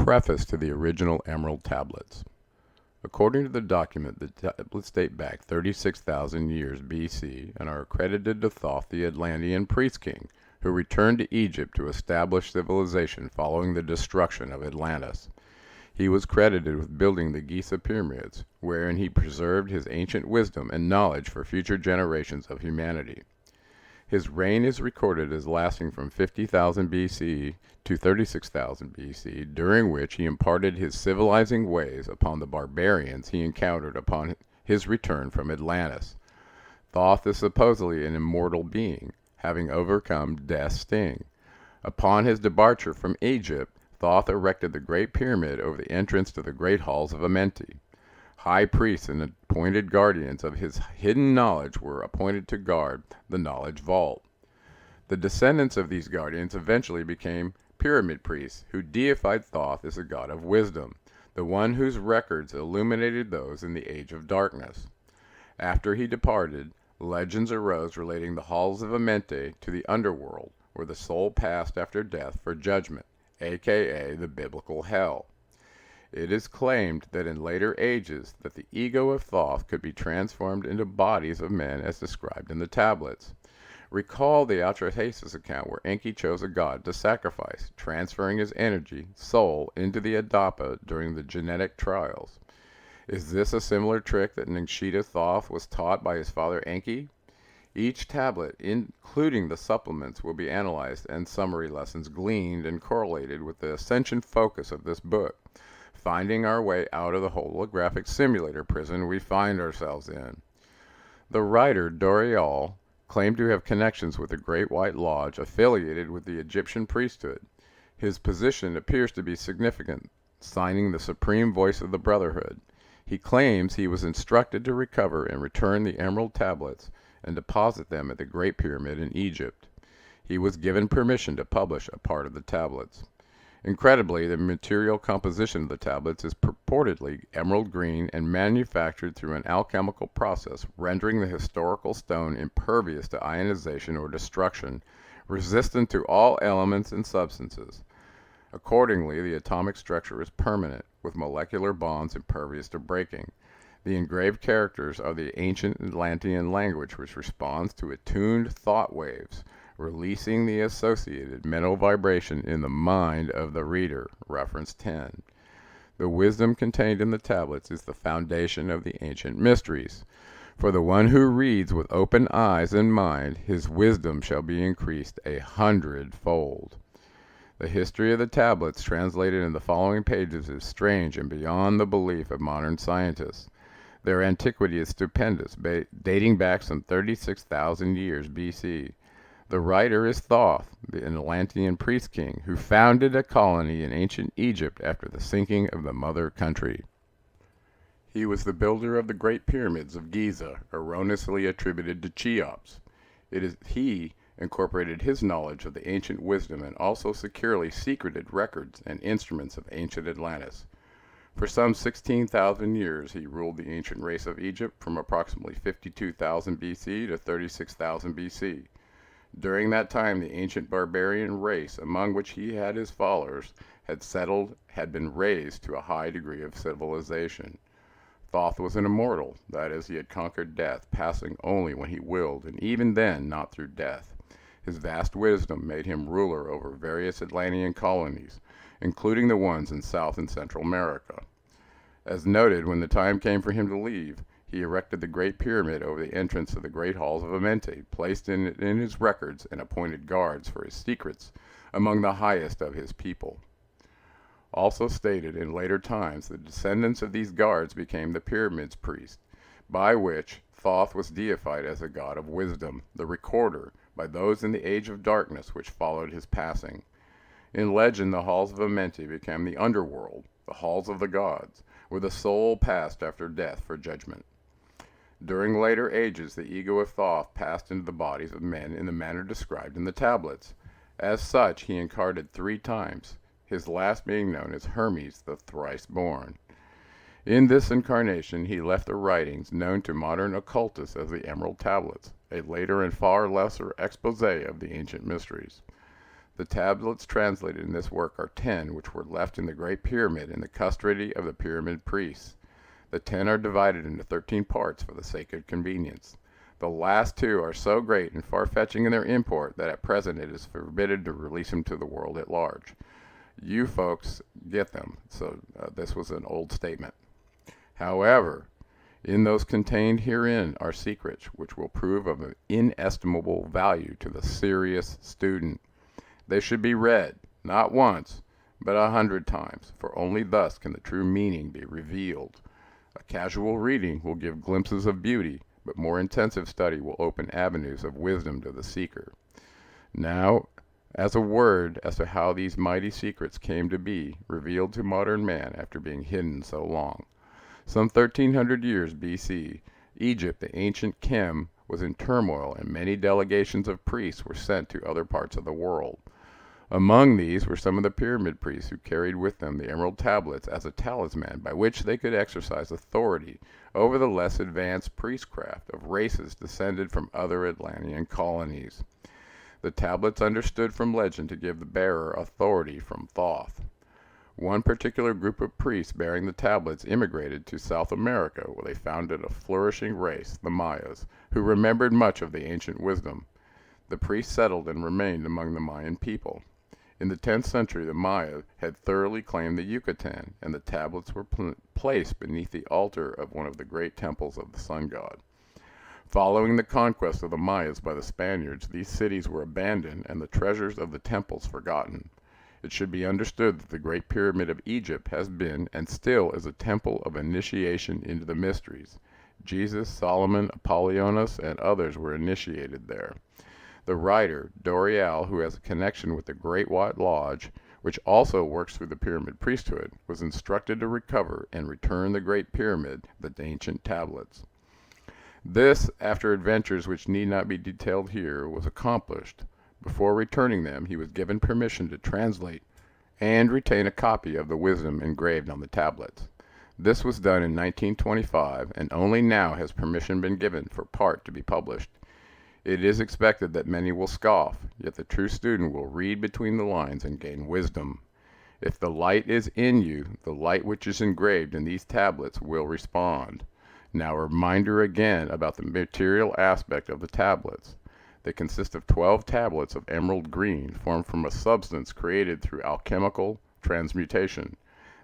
Preface to the original Emerald Tablets. According to the document, the tablets date back 36,000 years BC and are accredited to Thoth, the Atlantean priest king, who returned to Egypt to establish civilization following the destruction of Atlantis. He was credited with building the Giza pyramids, wherein he preserved his ancient wisdom and knowledge for future generations of humanity. His reign is recorded as lasting from 50,000 BC to 36,000 BC, during which he imparted his civilizing ways upon the barbarians he encountered upon his return from Atlantis. Thoth is supposedly an immortal being, having overcome death's sting. Upon his departure from Egypt, Thoth erected the Great Pyramid over the entrance to the great halls of Amenti. High priests and appointed guardians of his hidden knowledge were appointed to guard the knowledge vault. The descendants of these guardians eventually became pyramid priests, who deified Thoth as a god of wisdom, the one whose records illuminated those in the age of darkness. After he departed, legends arose relating the halls of Amenti to the underworld, where the soul passed after death for judgment, aka the biblical hell. It is claimed that in later ages that the ego of Thoth could be transformed into bodies of men as described in the tablets. Recall the Atrahasis account where Enki chose a god to sacrifice, transferring his energy, soul, into the Adapa during the genetic trials. Is this a similar trick that Ningshita Thoth was taught by his father Enki? Each tablet, including the supplements, will be analyzed and summary lessons gleaned and correlated with the ascension focus of this book, finding our way out of the holographic simulator prison we find ourselves in. The writer, Dorial, claimed to have connections with the Great White Lodge affiliated with the Egyptian priesthood. His position appears to be significant, signing the supreme voice of the Brotherhood. He claims he was instructed to recover and return the Emerald Tablets and deposit them at the Great Pyramid in Egypt. He was given permission to publish a part of the tablets. Incredibly, the material composition of the tablets is purportedly emerald green and manufactured through an alchemical process, rendering the historical stone impervious to ionization or destruction, resistant to all elements and substances. Accordingly, the atomic structure is permanent, with molecular bonds impervious to breaking. The engraved characters are the ancient Atlantean language, which responds to attuned thought waves, releasing the associated mental vibration in the mind of the reader. Reference 10. The wisdom contained in the tablets is the foundation of the ancient mysteries. For the one who reads with open eyes and mind, his wisdom shall be increased 100-fold. The history of the tablets translated in the following pages is strange and beyond the belief of modern scientists. Their antiquity is stupendous, dating back some 36,000 years BC. The writer is Thoth, the Atlantean priest king, who founded a colony in ancient Egypt after the sinking of the mother country. He was the builder of the Great Pyramids of Giza, erroneously attributed to Cheops. He incorporated his knowledge of the ancient wisdom and also securely secreted records and instruments of ancient Atlantis. For some 16,000 years, he ruled the ancient race of Egypt from approximately 52,000 BC to 36,000 BC. During that time, the ancient barbarian race, among which he had his followers, had been raised to a high degree of civilization. Thoth was an immortal, that is, he had conquered death, passing only when he willed, and even then not through death. His vast wisdom made him ruler over various Atlantean colonies, including the ones in South and Central America. As noted, when the time came for him to leave, he erected the Great Pyramid over the entrance of the great halls of Amenti, placed in his records, and appointed guards for his secrets among the highest of his people. Also stated in later times, the descendants of these guards became the Pyramid's priests, by which Thoth was deified as a god of wisdom, the recorder, by those in the age of darkness which followed his passing. In legend, the halls of Amenti became the underworld, the halls of the gods, where the soul passed after death for judgment. During later ages, the ego of Thoth passed into the bodies of men in the manner described in the tablets. As such, he incarnated 3 times, his last being known as Hermes, the thrice-born. In this incarnation, he left the writings known to modern occultists as the Emerald Tablets, a later and far lesser expose of the ancient mysteries. The tablets translated in this work are 10, which were left in the Great Pyramid in the custody of the pyramid priests. The 10 are divided into 13 parts for the sake of convenience. The last 2 are so great and far-fetching in their import that at present it is forbidden to release them to the world at large. You folks get them, so this was an old statement. However, in those contained herein are secrets which will prove of an inestimable value to the serious student. They should be read, not once, but 100 times, for only thus can the true meaning be revealed. A casual reading will give glimpses of beauty, but more intensive study will open avenues of wisdom to the seeker. Now, as a word as to how these mighty secrets came to be revealed to modern man after being hidden so long. Some 1300 years B.C., Egypt, the ancient Chem, was in turmoil, and many delegations of priests were sent to other parts of the world. Among these were some of the pyramid priests who carried with them the emerald tablets as a talisman by which they could exercise authority over the less advanced priestcraft of races descended from other Atlantean colonies. The tablets understood from legend to give the bearer authority from Thoth. One particular group of priests bearing the tablets immigrated to South America, where they founded a flourishing race, the Mayas, who remembered much of the ancient wisdom. The priests settled and remained among the Mayan people. In the 10th century, the Maya had thoroughly claimed the Yucatan, and the tablets were placed beneath the altar of one of the great temples of the sun god. Following the conquest of the Mayas by the Spaniards, these cities were abandoned and the treasures of the temples forgotten. It should be understood that the Great Pyramid of Egypt has been and still is a temple of initiation into the mysteries. Jesus, Solomon, Apollonius, and others were initiated there. The writer, Dorial, who has a connection with the Great White Lodge, which also works through the pyramid priesthood, was instructed to recover and return the Great Pyramid, the ancient tablets. This, after adventures which need not be detailed here, was accomplished. Before returning them, he was given permission to translate and retain a copy of the wisdom engraved on the tablets. This was done in 1925, and only now has permission been given for part to be published. It is expected that many will scoff, yet the true student will read between the lines and gain wisdom. If the light is in you, the light which is engraved in these tablets will respond. Now a reminder again about the material aspect of the tablets. They consist of 12 tablets of emerald green formed from a substance created through alchemical transmutation.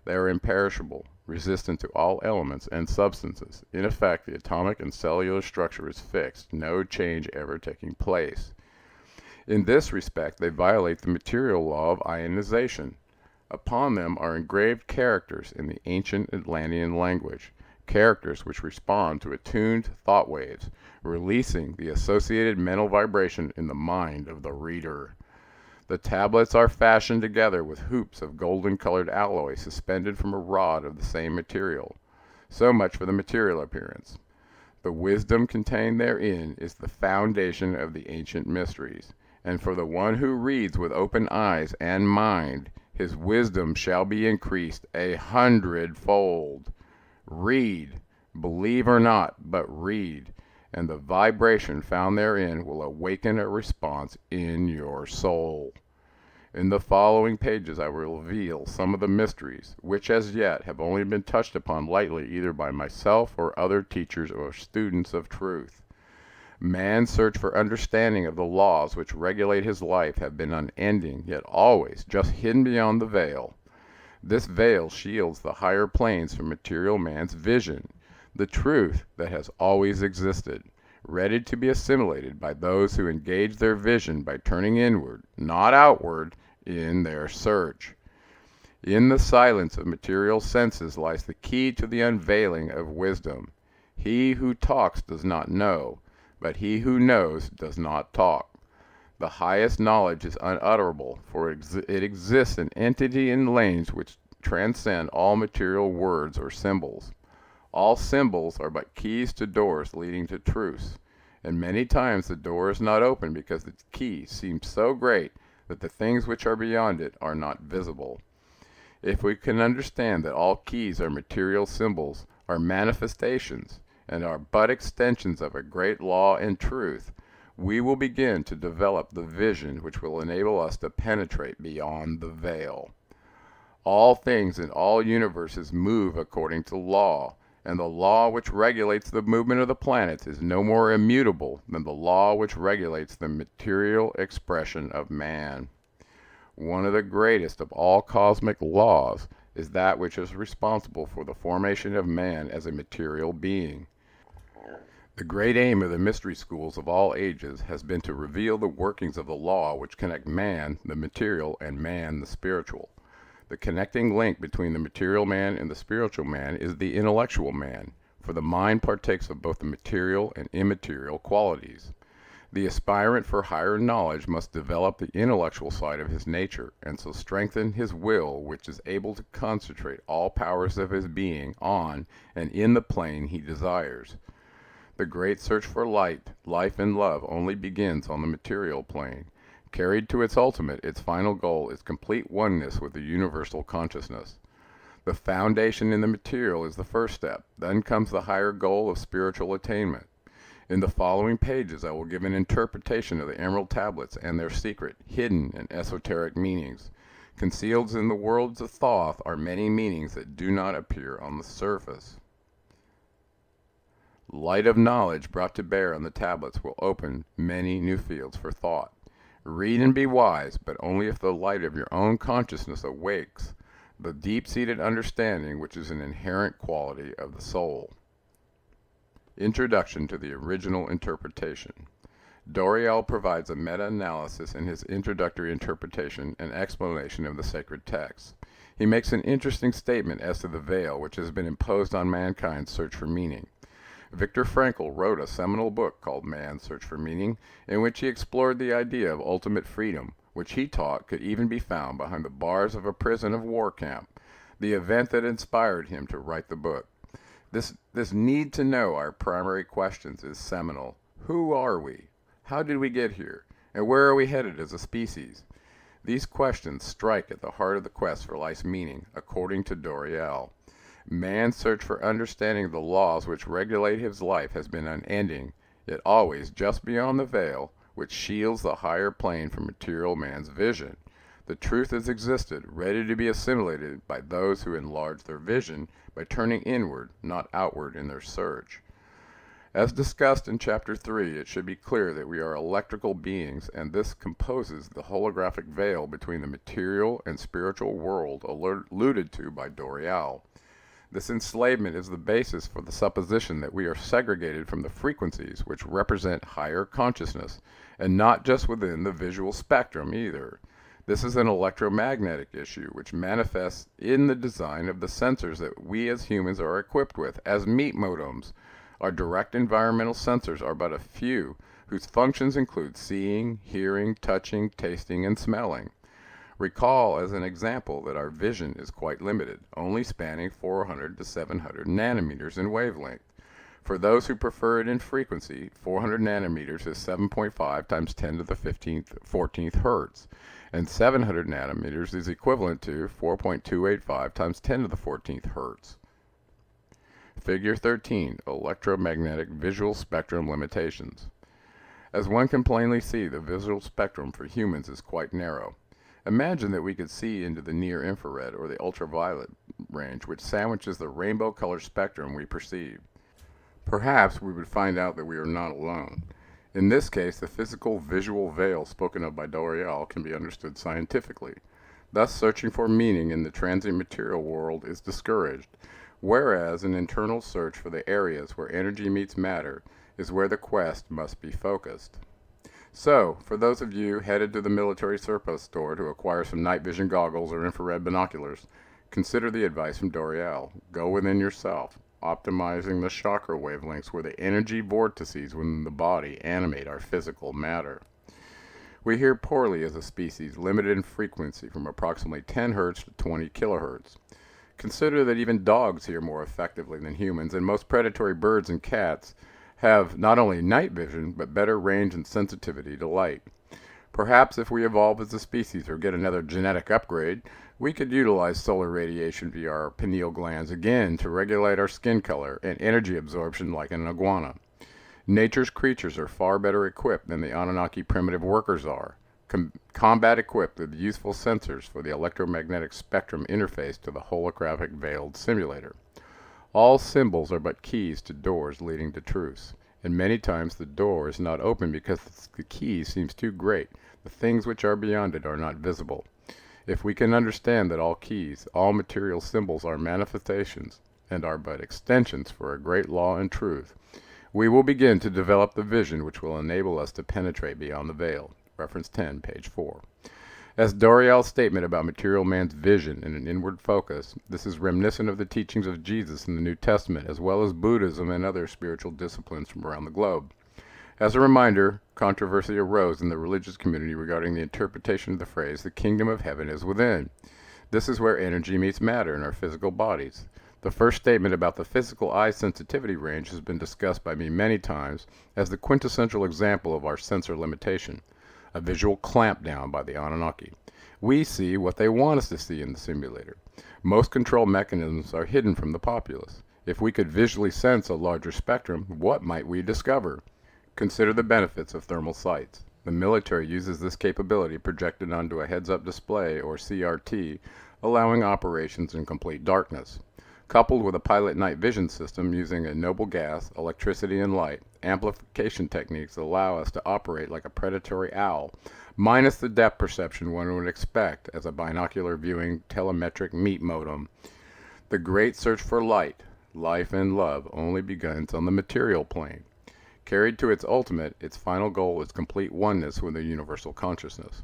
They are imperishable, resistant to all elements and substances. In effect, the atomic and cellular structure is fixed, no change ever taking place. In this respect, they violate the material law of ionization. Upon them are engraved characters in the ancient Atlantean language, characters which respond to attuned thought waves, releasing the associated mental vibration in the mind of the reader. The tablets are fashioned together with hoops of golden-colored alloy suspended from a rod of the same material. So much for the material appearance. The wisdom contained therein is the foundation of the ancient mysteries, and for the one who reads with open eyes and mind, his wisdom shall be increased 100-fold. Read, believe or not, but read, and the vibration found therein will awaken a response in your soul. In the following pages I will reveal some of the mysteries, which as yet have only been touched upon lightly either by myself or other teachers or students of truth. Man's search for understanding of the laws which regulate his life have been unending, yet always just hidden beyond the veil. This veil shields the higher planes from material man's vision, the truth that has always existed, ready to be assimilated by those who engage their vision by turning inward, not outward, in their search. In the silence of material senses lies the key to the unveiling of wisdom. He who talks does not know, but he who knows does not talk. The highest knowledge is unutterable, for it exists an entity in lanes which transcend all material words or symbols. All symbols are but keys to doors leading to truths, and many times the door is not opened because the key seems so great that the things which are beyond it are not visible. If we can understand that all keys are material symbols, are manifestations, and are but extensions of a great law and truth, we will begin to develop the vision which will enable us to penetrate beyond the veil. All things in all universes move according to law, and the law which regulates the movement of the planets is no more immutable than the law which regulates the material expression of man. One of the greatest of all cosmic laws is that which is responsible for the formation of man as a material being. The great aim of the mystery schools of all ages has been to reveal the workings of the law which connect man, the material, and man, the spiritual. The connecting link between the material man and the spiritual man is the intellectual man, for the mind partakes of both the material and immaterial qualities. The aspirant for higher knowledge must develop the intellectual side of his nature, and so strengthen his will, which is able to concentrate all powers of his being on and in the plane he desires. The great search for light, life, and love only begins on the material plane. Carried to its ultimate, its final goal is complete oneness with the universal consciousness. The foundation in the material is the first step. Then comes the higher goal of spiritual attainment. In the following pages, I will give an interpretation of the Emerald Tablets and their secret, hidden, and esoteric meanings. Concealed in the worlds of Thoth are many meanings that do not appear on the surface. Light of knowledge brought to bear on the tablets will open many new fields for thought. Read and be wise, but only if the light of your own consciousness awakes the deep-seated understanding which is an inherent quality of the soul. Introduction to the original interpretation. Doriel provides a meta-analysis in his introductory interpretation and explanation of the sacred texts. He makes an interesting statement as to the veil which has been imposed on mankind's search for meaning. Viktor Frankl wrote a seminal book called Man's Search for Meaning, in which he explored the idea of ultimate freedom, which he taught could even be found behind the bars of a prison of war camp, the event that inspired him to write the book. This need to know our primary questions is seminal. Who are we? How did we get here? And where are we headed as a species? These questions strike at the heart of the quest for life's meaning, according to Doriel. Man's search for understanding the laws which regulate his life has been unending, yet always just beyond the veil, which shields the higher plane from material man's vision. The truth has existed, ready to be assimilated by those who enlarge their vision by turning inward, not outward in their search. As discussed in Chapter 3, it should be clear that we are electrical beings, and this composes the holographic veil between the material and spiritual world alluded to by Doriel. This enslavement is the basis for the supposition that we are segregated from the frequencies which represent higher consciousness, and not just within the visual spectrum either. This is an electromagnetic issue which manifests in the design of the sensors that we as humans are equipped with as meat modems. Our direct environmental sensors are but a few, whose functions include seeing, hearing, touching, tasting, and smelling. Recall as an example that our vision is quite limited, only spanning 400 to 700 nanometers in wavelength. For those who prefer it in frequency, 400 nanometers is 7.5 times 10 to the 14th hertz, and 700 nanometers is equivalent to 4.285 times 10 to the 14th hertz. Figure 13, Electromagnetic Visual Spectrum Limitations. As one can plainly see, the visual spectrum for humans is quite narrow. Imagine that we could see into the near-infrared or the ultraviolet range, which sandwiches the rainbow-color spectrum we perceive. Perhaps we would find out that we are not alone. In this case, the physical visual veil spoken of by Doriel can be understood scientifically. Thus, searching for meaning in the transient material world is discouraged, whereas an internal search for the areas where energy meets matter is where the quest must be focused. So, for those of you headed to the military surplus store to acquire some night vision goggles or infrared binoculars, consider the advice from Doriel. Go within yourself, optimizing the chakra wavelengths where the energy vortices within the body animate our physical matter. We hear poorly as a species, limited in frequency from approximately 10 Hz to 20 kHz. Consider that even dogs hear more effectively than humans, and most predatory birds and cats have not only night vision, but better range and sensitivity to light. Perhaps if we evolve as a species or get another genetic upgrade, we could utilize solar radiation via our pineal glands again to regulate our skin color and energy absorption like an iguana. Nature's creatures are far better equipped than the Anunnaki primitive workers are, combat equipped with useful sensors for the electromagnetic spectrum interface to the holographic veiled simulator. All symbols are but keys to doors leading to truths, and many times the door is not open because the key seems too great. The things which are beyond it are not visible. If we can understand that all keys, all material symbols are manifestations and are but extensions for a great law and truth, we will begin to develop the vision which will enable us to penetrate beyond the veil. Reference 10, page 4. As Doriel's statement about material man's vision and an inward focus, this is reminiscent of the teachings of Jesus in the New Testament, as well as Buddhism and other spiritual disciplines from around the globe. As a reminder, controversy arose in the religious community regarding the interpretation of the phrase, "the kingdom of heaven is within." This is where energy meets matter in our physical bodies. The first statement about the physical eye sensitivity range has been discussed by me many times as the quintessential example of our sensor limitation, a visual clampdown by the Anunnaki. We see what they want us to see in the simulator. Most control mechanisms are hidden from the populace. If we could visually sense a larger spectrum, what might we discover? Consider the benefits of thermal sights. The military uses this capability projected onto a heads-up display, or CRT, allowing operations in complete darkness. Coupled with a pilot night vision system using a noble gas, electricity, and light, amplification techniques allow us to operate like a predatory owl, minus the depth perception one would expect as a binocular viewing telemetric meat modem. The great search for light, life, and love only begins on the material plane. Carried to its ultimate, its final goal is complete oneness with the universal consciousness.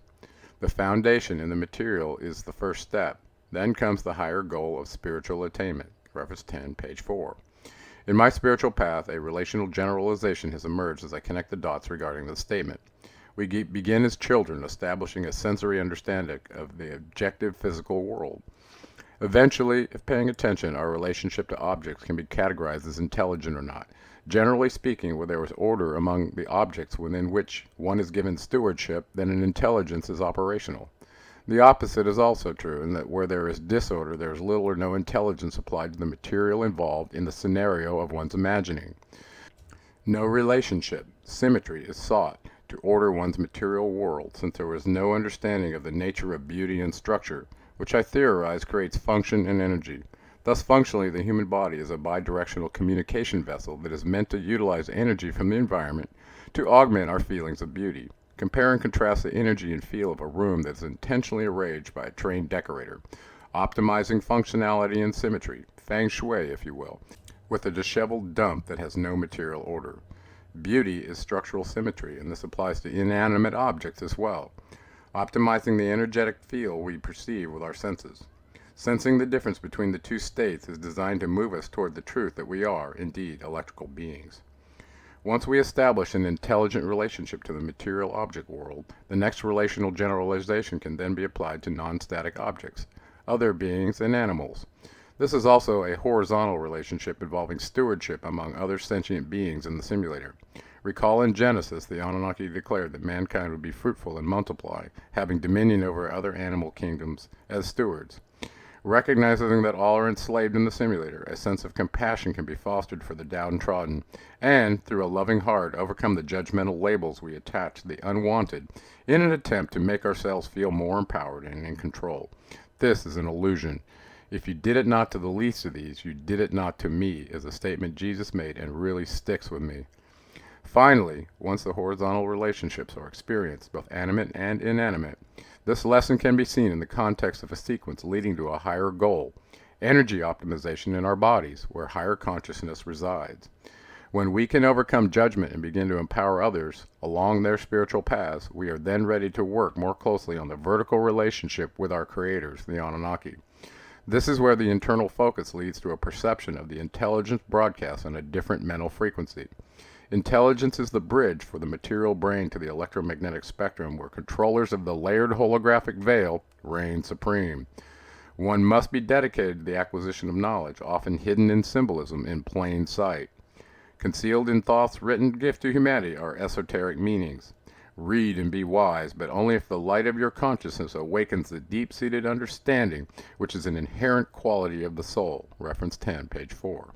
The foundation in the material is the first step. Then comes the higher goal of spiritual attainment. Reference 10, page 4. In my spiritual path, a relational generalization has emerged as I connect the dots regarding this statement. We begin as children, establishing a sensory understanding of the objective physical world. Eventually, if paying attention, our relationship to objects can be categorized as intelligent or not. Generally speaking, where there is order among the objects within which one is given stewardship, then an intelligence is operational. The opposite is also true, in that where there is disorder, there is little or no intelligence applied to the material involved in the scenario of one's imagining. No relationship, symmetry, is sought to order one's material world, since there is no understanding of the nature of beauty and structure, which I theorize creates function and energy. Thus, functionally, the human body is a bidirectional communication vessel that is meant to utilize energy from the environment to augment our feelings of beauty. Compare and contrast the energy and feel of a room that is intentionally arranged by a trained decorator, optimizing functionality and symmetry, feng shui if you will, with a disheveled dump that has no material order. Beauty is structural symmetry, and this applies to inanimate objects as well, optimizing the energetic feel we perceive with our senses. Sensing the difference between the two states is designed to move us toward the truth that we are, indeed, electrical beings. Once we establish an intelligent relationship to the material object world, the next relational generalization can then be applied to non-static objects, other beings, and animals. This is also a horizontal relationship involving stewardship among other sentient beings in the simulator. Recall in Genesis, the Anunnaki declared that mankind would be fruitful and multiply, having dominion over other animal kingdoms as stewards. Recognizing that all are enslaved in the simulator, a sense of compassion can be fostered for the downtrodden, and, through a loving heart, overcome the judgmental labels we attach to the unwanted in an attempt to make ourselves feel more empowered and in control. This is an illusion. "If you did it not to the least of these, you did it not to me," is a statement Jesus made and really sticks with me. Finally, once the horizontal relationships are experienced, both animate and inanimate, this lesson can be seen in the context of a sequence leading to a higher goal, energy optimization in our bodies, where higher consciousness resides. When we can overcome judgment and begin to empower others along their spiritual paths, we are then ready to work more closely on the vertical relationship with our creators, the Anunnaki. This is where the internal focus leads to a perception of the intelligence broadcast on a different mental frequency. Intelligence is the bridge for the material brain to the electromagnetic spectrum, where controllers of the layered holographic veil reign supreme. One must be dedicated to the acquisition of knowledge, often hidden in symbolism in plain sight. Concealed in Thoth's written gift to humanity are esoteric meanings. Read and be wise, but only if the light of your consciousness awakens the deep-seated understanding, which is an inherent quality of the soul. Reference 10, page 4.